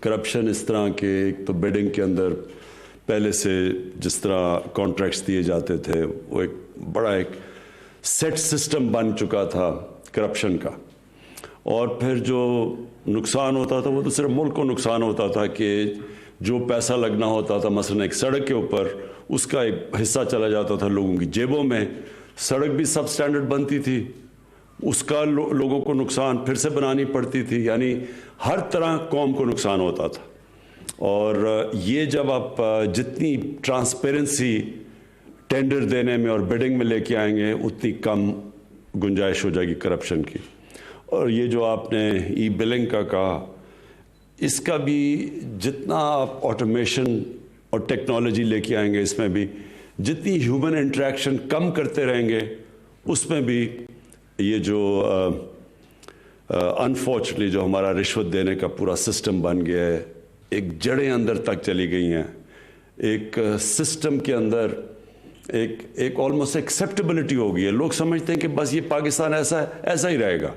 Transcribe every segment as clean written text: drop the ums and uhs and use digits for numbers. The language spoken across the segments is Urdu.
کرپشن اس طرح کہ ایک تو بیڈنگ کے اندر پہلے سے جس طرح کانٹریکٹس دیے جاتے تھے وہ ایک بڑا ایک سیٹ سسٹم بن چکا تھا کرپشن کا، اور پھر جو نقصان ہوتا تھا وہ تو صرف ملک کو نقصان ہوتا تھا کہ جو پیسہ لگنا ہوتا تھا مثلا ایک سڑک کے اوپر اس کا ایک حصہ چلا جاتا تھا لوگوں کی جیبوں میں، سڑک بھی سب سٹینڈرڈ بنتی تھی، اس کا لوگوں کو نقصان پھر سے بنانی پڑتی تھی، یعنی ہر طرح قوم کو نقصان ہوتا تھا۔ اور یہ جب آپ جتنی ٹرانسپیرنسی ٹینڈر دینے میں اور بیڈنگ میں لے کے آئیں گے اتنی کم گنجائش ہو جائے گی کرپشن کی۔ اور یہ جو آپ نے ای بلنگ کا کہا، اس کا بھی جتنا آپ آٹومیشن اور ٹیکنالوجی لے کے آئیں گے اس میں بھی جتنی ہیومن انٹریکشن کم کرتے رہیں گے اس میں بھی یہ جو انفارچونیٹلی جو ہمارا رشوت دینے کا پورا سسٹم بن گیا ہے، ایک جڑیں اندر تک چلی گئی ہیں، ایک سسٹم کے اندر ایک آلموسٹ ایکسیپٹیبلٹی ہو گئی ہے، لوگ سمجھتے ہیں کہ بس یہ پاکستان ایسا ہی رہے گا،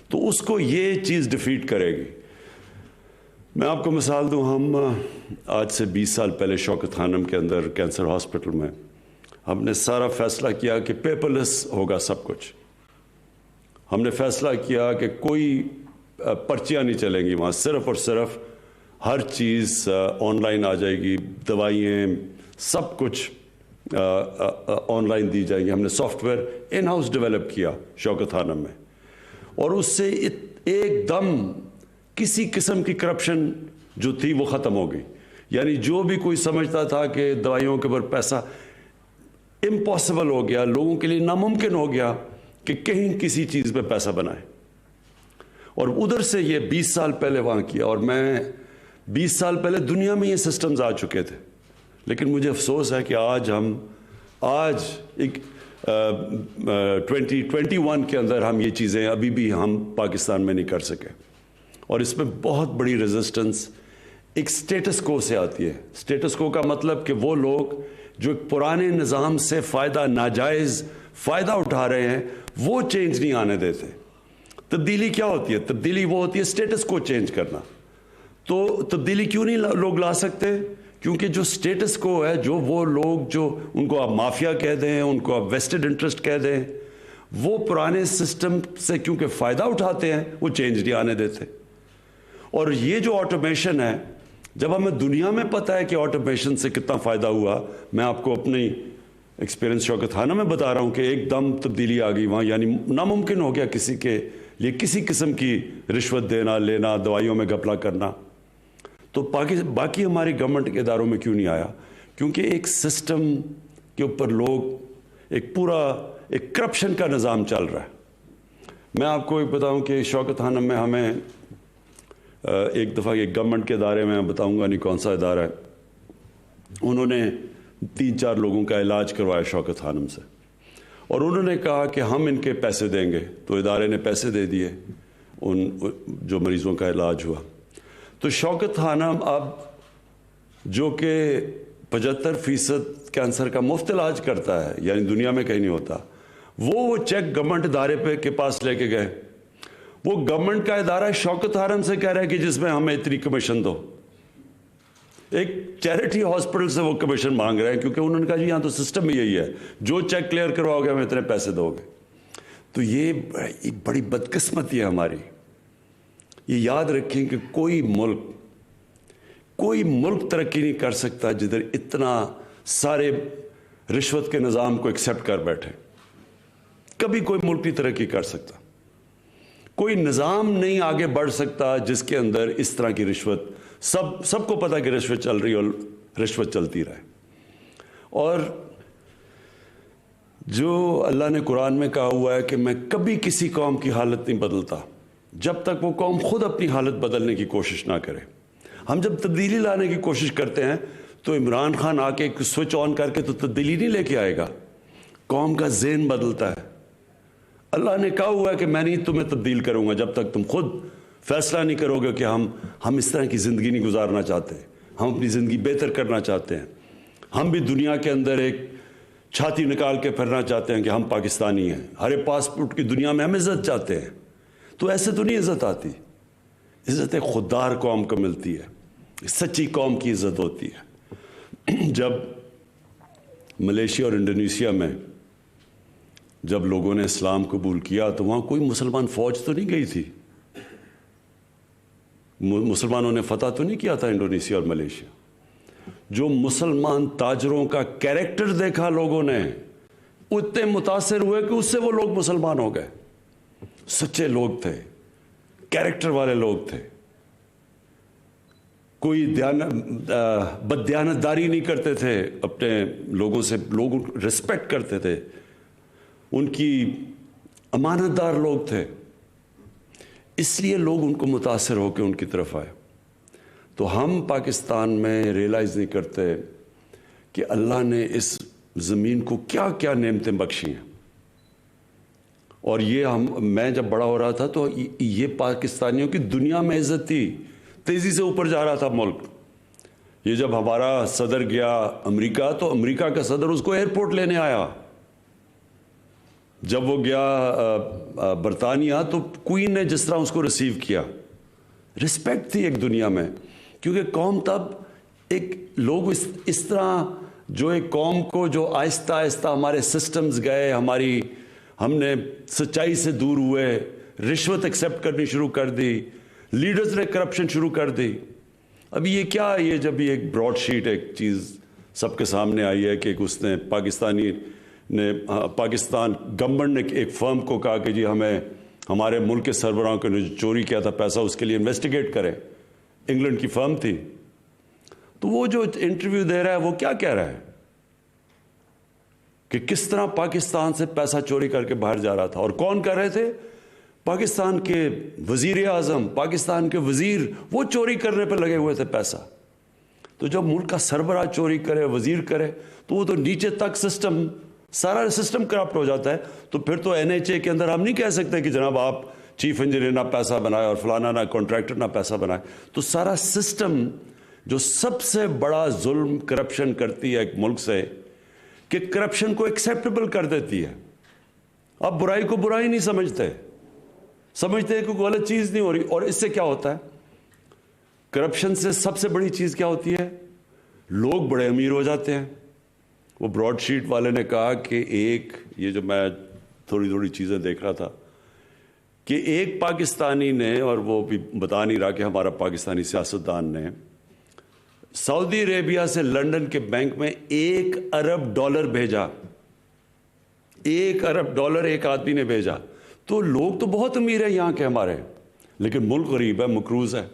تو اس کو یہ چیز ڈیفیٹ کرے گی۔ میں آپ کو مثال دوں، ہم آج سے 20 سال پہلے شوکت خانم کے اندر کینسر ہاسپٹل میں ہم نے سارا فیصلہ کیا کہ پیپر لیس ہوگا سب کچھ، ہم نے فیصلہ کیا کہ کوئی پرچیاں نہیں چلیں گی وہاں، صرف اور صرف ہر چیز آن لائن آ جائے گی، دوائیں سب کچھ آن لائن دی جائیں گی۔ ہم نے soft where in house develop کیا شوکت خانم میں، اور اس سے ایک دم کسی قسم کی کرپشن جو تھی وہ ختم ہو گئی، یعنی جو بھی کوئی سمجھتا تھا کہ دوائیوں کے اوپر پیسہ امپاسبل ہو گیا، لوگوں کے لیے ناممکن ہو گیا کہ کہیں کسی چیز پہ پیسہ بنائے، اور ادھر سے یہ 20 سال پہلے وہاں کیا۔ اور میں 20 سال پہلے دنیا میں یہ سسٹمز آ چکے تھے، لیکن مجھے افسوس ہے کہ آج ایک 2021 کے اندر ہم یہ چیزیں ابھی بھی ہم پاکستان میں نہیں کر سکے، اور اس میں بہت بڑی ریزسٹنس ایک سٹیٹس کو سے آتی ہے۔ سٹیٹس کو کا مطلب کہ وہ لوگ جو ایک پرانے نظام سے ناجائز فائدہ اٹھا رہے ہیں وہ چینج نہیں آنے دیتے۔ تبدیلی کیا ہوتی ہے؟ تبدیلی وہ ہوتی ہے سٹیٹس کو چینج کرنا۔ تو تبدیلی کیوں نہیں لوگ لا سکتے؟ کیونکہ جو سٹیٹس کو ہے، جو وہ لوگ جو ان کو آپ مافیا کہہ دیں، ان کو آپ ویسٹڈ انٹرسٹ کہہ دیں، وہ پرانے سسٹم سے کیونکہ فائدہ اٹھاتے ہیں وہ چینج نہیں آنے دیتے۔ اور یہ جو آٹومیشن ہے، جب ہمیں دنیا میں پتہ ہے کہ آٹومیشن سے کتنا فائدہ ہوا، میں آپ کو اپنی ایکسپیرینس شوکت خانہ میں بتا رہا ہوں کہ ایک دم تبدیلی آ گئی وہاں، یعنی ناممکن ہو گیا کسی کے لیے کسی قسم کی رشوت دینا لینا، دوائیوں میں گھپلا کرنا۔ تو باقی ہماری گورنمنٹ کے اداروں میں کیوں نہیں آیا؟ کیونکہ ایک سسٹم کے اوپر لوگ ایک کرپشن کا نظام چل رہا ہے۔ میں آپ کو ایک بتاؤں کہ شوکت خانہ میں ہمیں ایک دفعہ ایک گورنمنٹ کے ادارے میں بتاؤں گا نہیں کون سا ادارہ ہے، انہوں نے 3-4 لوگوں کا علاج کروایا شوکت خانم سے، اور انہوں نے کہا کہ ہم ان کے پیسے دیں گے، تو ادارے نے پیسے دے دیے ان جو مریضوں کا علاج ہوا۔ تو شوکت خانم اب جو کہ 75% کینسر کا مفت علاج کرتا ہے، یعنی دنیا میں کہیں نہیں ہوتا، وہ چیک گورنمنٹ ادارے کے پاس لے کے گئے، وہ گورنمنٹ کا ادارہ شوکت خانم سے کہہ رہا ہے کہ جس میں ہمیں اتنی کمیشن دو۔ ایک چیریٹی ہاسپٹل سے وہ کمیشن مانگ رہے ہیں کیونکہ انہوں نے کہا جی یہاں تو سسٹم ہی یہی ہے، جو چیک کلیئر کرواؤ گے ہمیں اتنے پیسے دو گے۔ تو یہ ایک بڑی بدقسمتی ہے ہماری۔ یہ یاد رکھیں کہ کوئی ملک ترقی نہیں کر سکتا جدھر اتنا سارے رشوت کے نظام کو ایکسیپٹ کر بیٹھے۔ کبھی کوئی ملک نہیں ترقی کر سکتا، کوئی نظام نہیں آگے بڑھ سکتا جس کے اندر اس طرح کی رشوت، سب کو پتا کہ رشوت چل رہی اور رشوت چلتی رہے۔ اور جو اللہ نے قرآن میں کہا ہوا ہے کہ میں کبھی کسی قوم کی حالت نہیں بدلتا جب تک وہ قوم خود اپنی حالت بدلنے کی کوشش نہ کرے۔ ہم جب تبدیلی لانے کی کوشش کرتے ہیں تو عمران خان آ کے سوئچ آن کر کے تو تبدیلی نہیں لے کے آئے گا، قوم کا ذہن بدلتا ہے۔ اللہ نے کہا ہوا ہے کہ میں نہیں تمہیں تبدیل کروں گا جب تک تم خود فیصلہ نہیں کرو گے کہ ہم اس طرح کی زندگی نہیں گزارنا چاہتے، ہم اپنی زندگی بہتر کرنا چاہتے ہیں، ہم بھی دنیا کے اندر ایک چھاتی نکال کے پھرنا چاہتے ہیں کہ ہم پاکستانی ہیں، ہر پاسپورٹ کی دنیا میں ہم عزت چاہتے ہیں۔ تو ایسے تو نہیں عزت آتی، عزت خوددار قوم کو ملتی ہے, سچی قوم کی عزت ہوتی ہے. جب ملیشیا اور انڈونیشیا میں جب لوگوں نے اسلام قبول کیا تو وہاں کوئی مسلمان فوج تو نہیں گئی تھی, مسلمانوں نے فتح تو نہیں کیا تھا انڈونیشیا اور ملیشیا. جو مسلمان تاجروں کا کیریکٹر دیکھا لوگوں نے, اتنے متاثر ہوئے کہ اس سے وہ لوگ مسلمان ہو گئے. سچے لوگ تھے, کیریکٹر والے لوگ تھے, کوئی بددیانتداری نہیں کرتے تھے اپنے لوگوں سے, لوگ ریسپیکٹ کرتے تھے, ان کی امانت دار لوگ تھے. اس لیے لوگ ان کو متاثر ہو کے ان کی طرف آئے. تو ہم پاکستان میں ریئلائز نہیں کرتے کہ اللہ نے اس زمین کو کیا کیا نعمتیں بخشی ہیں. اور یہ میں جب بڑا ہو رہا تھا تو یہ پاکستانیوں کی دنیا میں عزت تھی, تیزی سے اوپر جا رہا تھا ملک. یہ جب ہمارا صدر گیا امریکہ تو امریکہ کا صدر اس کو ایئرپورٹ لینے آیا. جب وہ گیا برطانیہ تو کوئین نے جس طرح اس کو ریسیو کیا, رسپیکٹ تھی ایک دنیا میں. کیونکہ قوم تب ایک لوگ اس طرح جو ایک قوم کو جو آہستہ آہستہ ہمارے سسٹمز گئے, ہم نے سچائی سے دور ہوئے, رشوت ایکسیپٹ کرنی شروع کر دی, لیڈرز نے کرپشن شروع کر دی. ابھی یہ کیا, یہ جب یہ ایک براڈ شیٹ ایک چیز سب کے سامنے آئی ہے کہ اس نے پاکستان گورنمنٹ نے ایک فرم کو کہا کہ جی ہمیں ہمارے ملک کے سربراہوں کو جو چوری کیا تھا پیسہ اس کے لیے انویسٹیگیٹ کریں. انگلینڈ کی فرم تھی. تو وہ جو انٹرویو دے رہا ہے وہ کیا کہہ رہا ہے کہ کس طرح پاکستان سے پیسہ چوری کر کے باہر جا رہا تھا. اور کون کر رہے تھے؟ پاکستان کے وزیر اعظم, پاکستان کے وزیر, وہ چوری کرنے پہ لگے ہوئے تھے پیسہ. تو جب ملک کا سربراہ چوری کرے, وزیر کرے, تو وہ تو نیچے تک سسٹم, سارا سسٹم کرپٹ ہو جاتا ہے. تو پھر تو NHA کے اندر ہم نہیں کہہ سکتے کہ جناب آپ چیف انجینئر نہ پیسہ بنائے اور فلانا نہ کانٹریکٹر نہ پیسہ بنائے. تو سارا سسٹم جو سب سے بڑا ظلم کرپشن کرتی ہے ایک ملک سے, کہ کرپشن کو ایکسیپٹیبل کر دیتی ہے. آپ برائی کو برائی نہیں سمجھتے ہیں کہ کوئی غلط چیز نہیں ہو رہی. اور اس سے کیا ہوتا ہے, کرپشن سے سب سے بڑی چیز کیا ہوتی ہے, لوگ بڑے امیر ہو جاتے ہیں. وہ براڈ شیٹ والے نے کہا کہ یہ جو میں تھوڑی چیزیں دیکھ رہا تھا کہ ایک پاکستانی نے, اور وہ بھی بتا نہیں رہا کہ ہمارا پاکستانی سیاستدان نے, سعودی عربیہ سے لنڈن کے بینک میں $1 ارب بھیجا. $1 ارب ایک آدمی نے بھیجا. تو لوگ تو بہت امیر ہیں یہاں کے ہمارے, لیکن ملک غریب ہے, مقروض ہے.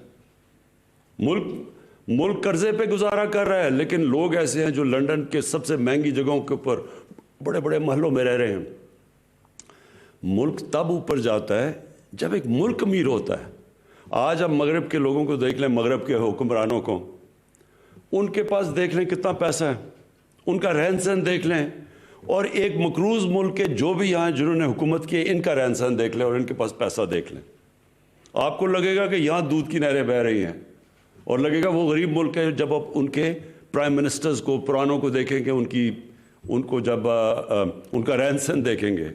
ملک قرضے پہ گزارا کر رہا ہے, لیکن لوگ ایسے ہیں جو لنڈن کے سب سے مہنگی جگہوں کے اوپر بڑے بڑے محلوں میں رہ رہے ہیں. ملک تب اوپر جاتا ہے جب ایک ملک امیر ہوتا ہے. آج ہم مغرب کے لوگوں کو دیکھ لیں, مغرب کے حکمرانوں کو, ان کے پاس دیکھ لیں کتنا پیسہ ہے, ان کا رہن سہن دیکھ لیں, اور ایک مقروض ملک کے جو بھی یہاں جنہوں نے حکومت کی ان کا رہن سہن دیکھ لیں اور ان کے پاس پیسہ دیکھ لیں. آپ کو لگے گا کہ یہاں دودھ کی نہریں بہہ رہی ہیں, اور لگے گا وہ غریب ملک ہے. جب آپ ان کے پرائم منسٹرز کو, پرانوں کو دیکھیں گے, ان کو جب ان کا رہن سہن دیکھیں گے,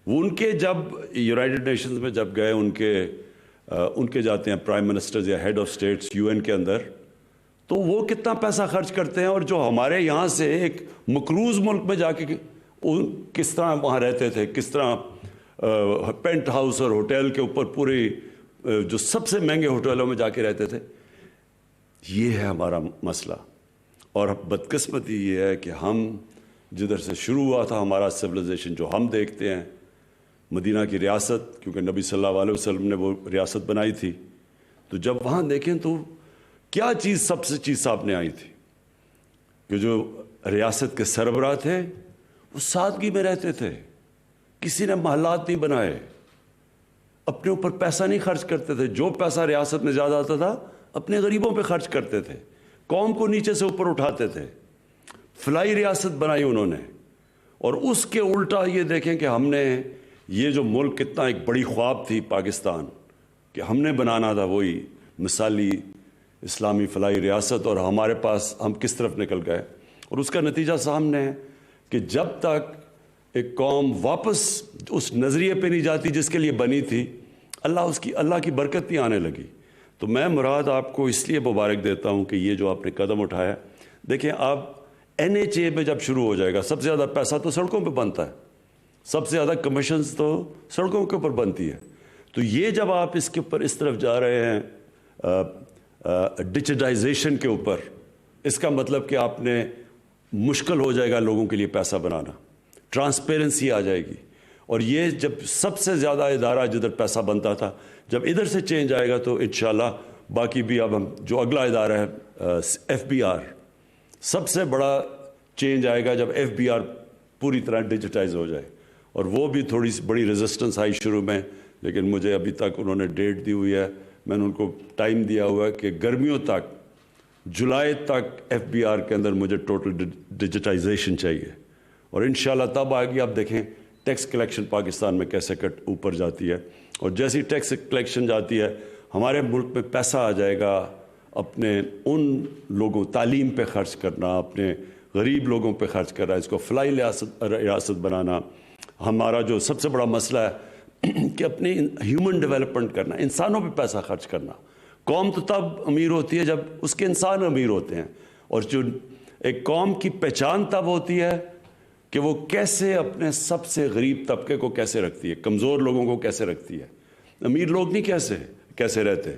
وہ ان کے جب یونائٹڈ نیشنز میں جب گئے, ان کے جاتے ہیں پرائم منسٹرز یا ہیڈ آف اسٹیٹس UN کے اندر, تو وہ کتنا پیسہ خرچ کرتے ہیں. اور جو ہمارے یہاں سے ایک مقروض ملک میں جا کے کس طرح وہاں رہتے تھے, کس طرح پینٹ ہاؤس اور ہوٹل کے اوپر پوری جو سب سے مہنگے ہوٹلوں میں جا کے رہتے تھے. یہ ہے ہمارا مسئلہ. اور بدقسمتی یہ ہے کہ ہم جدھر سے شروع ہوا تھا ہمارا سویلائزیشن, جو ہم دیکھتے ہیں, مدینہ کی ریاست, کیونکہ نبی صلی اللہ علیہ وسلم نے وہ ریاست بنائی تھی, تو جب وہاں دیکھیں تو کیا سب سے چیز سامنے آئی تھی کہ جو ریاست کے سربراہ تھے وہ سادگی میں رہتے تھے, کسی نے محلات نہیں بنائے, اپنے اوپر پیسہ نہیں خرچ کرتے تھے. جو پیسہ ریاست میں زیادہ آتا تھا اپنے غریبوں پہ خرچ کرتے تھے, قوم کو نیچے سے اوپر اٹھاتے تھے. فلائی ریاست بنائی انہوں نے. اور اس کے الٹا یہ دیکھیں کہ ہم نے یہ جو ملک کتنا ایک بڑی خواب تھی پاکستان کہ ہم نے بنانا تھا, وہی مثالی اسلامی فلاحی ریاست, اور ہمارے پاس ہم کس طرف نکل گئے. اور اس کا نتیجہ سامنے ہے کہ جب تک ایک قوم واپس اس نظریے پہ نہیں جاتی جس کے لیے بنی تھی, اللہ کی برکت بھی آنے لگی. تو میں مراد آپ کو اس لیے مبارک دیتا ہوں کہ یہ جو آپ نے قدم اٹھایا. دیکھیں آپ NHA میں جب شروع ہو جائے گا, سب سے زیادہ پیسہ تو سڑکوں پہ بنتا ہے, سب سے زیادہ کمیشنز تو سڑکوں کے اوپر بنتی ہے. تو یہ جب آپ اس کے اوپر اس طرف جا رہے ہیں ڈیجیٹائزیشن کے اوپر, اس کا مطلب کہ آپ نے مشکل ہو جائے گا لوگوں کے لیے پیسہ بنانا, ٹرانسپیرنسی آ جائے گی. اور یہ جب سب سے زیادہ ادارہ جدھر پیسہ بنتا تھا, جب ادھر سے چینج آئے گا تو انشاءاللہ باقی بھی. اب ہم جو اگلا ادارہ ہے FBR, سب سے بڑا چینج آئے گا جب FBR پوری طرح ڈیجیٹائز ہو جائے. اور وہ بھی تھوڑی سی بڑی ریزسٹنس آئی شروع میں, لیکن مجھے ابھی تک انہوں نے ڈیٹ دی ہوئی ہے, میں نے ان کو ٹائم دیا ہوا ہے کہ گرمیوں تک, جولائی تک FBR کے اندر مجھے ٹوٹل ڈیجیٹائزیشن چاہیے. اور انشاءاللہ تب آئے گی. آپ دیکھیں ٹیکس کلیکشن پاکستان میں کیسے اوپر جاتی ہے, اور جیسی ٹیکس کلیکشن جاتی ہے ہمارے ملک میں پیسہ آ جائے گا اپنے ان لوگوں, تعلیم پہ خرچ کرنا, اپنے غریب لوگوں پہ خرچ کرنا, اس کو فلاحی ریاست بنانا. ہمارا جو سب سے بڑا مسئلہ ہے کہ اپنے ہیومن ڈیولپمنٹ کرنا, انسانوں پہ پیسہ خرچ کرنا. قوم تو تب امیر ہوتی ہے جب اس کے انسان امیر ہوتے ہیں, اور جو ایک قوم کی پہچان تب ہوتی ہے کہ وہ کیسے اپنے سب سے غریب طبقے کو کیسے رکھتی ہے, کمزور لوگوں کو کیسے رکھتی ہے. امیر لوگ نہیں کیسے رہتے,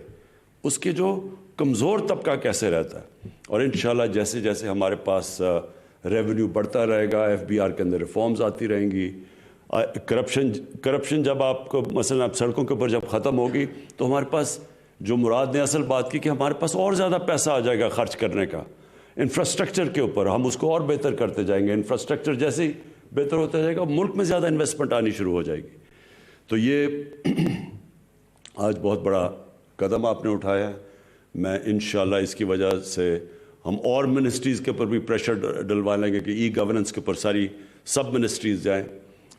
اس کے جو کمزور طبقہ کیسے رہتا ہے. اور انشاءاللہ جیسے جیسے ہمارے پاس ریونیو بڑھتا رہے گا, FBR کے اندر ریفارمز آتی رہیں گی. کرپشن جب آپ کو مثلا اب سڑکوں کے اوپر جب ختم ہوگی تو ہمارے پاس جو مراد نے اصل بات کی کہ ہمارے پاس اور زیادہ پیسہ آ جائے گا خرچ کرنے کا. انفراسٹرکچر کے اوپر ہم اس کو اور بہتر کرتے جائیں گے. انفراسٹرکچر جیسے ہی بہتر ہوتا جائے گا, ملک میں زیادہ انویسٹمنٹ آنی شروع ہو جائے گی. تو یہ آج بہت بڑا قدم آپ نے اٹھایا ہے. میں انشاءاللہ اس کی وجہ سے ہم اور منسٹریز کے اوپر بھی پریشر ڈلوا لیں گے کہ ای گورننس کے اوپر ساری سب منسٹریز جائیں,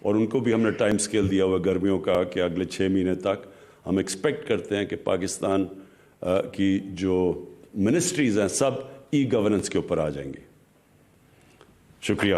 اور ان کو بھی ہم نے ٹائم اسکیل دیا ہوا گرمیوں کا کہ اگلے 6 مہینے تک ہم ایکسپیکٹ کرتے ہیں کہ پاکستان کی جو منسٹریز ہیں سب ای گورننس کے اوپر آ جائیں گی. شکریہ.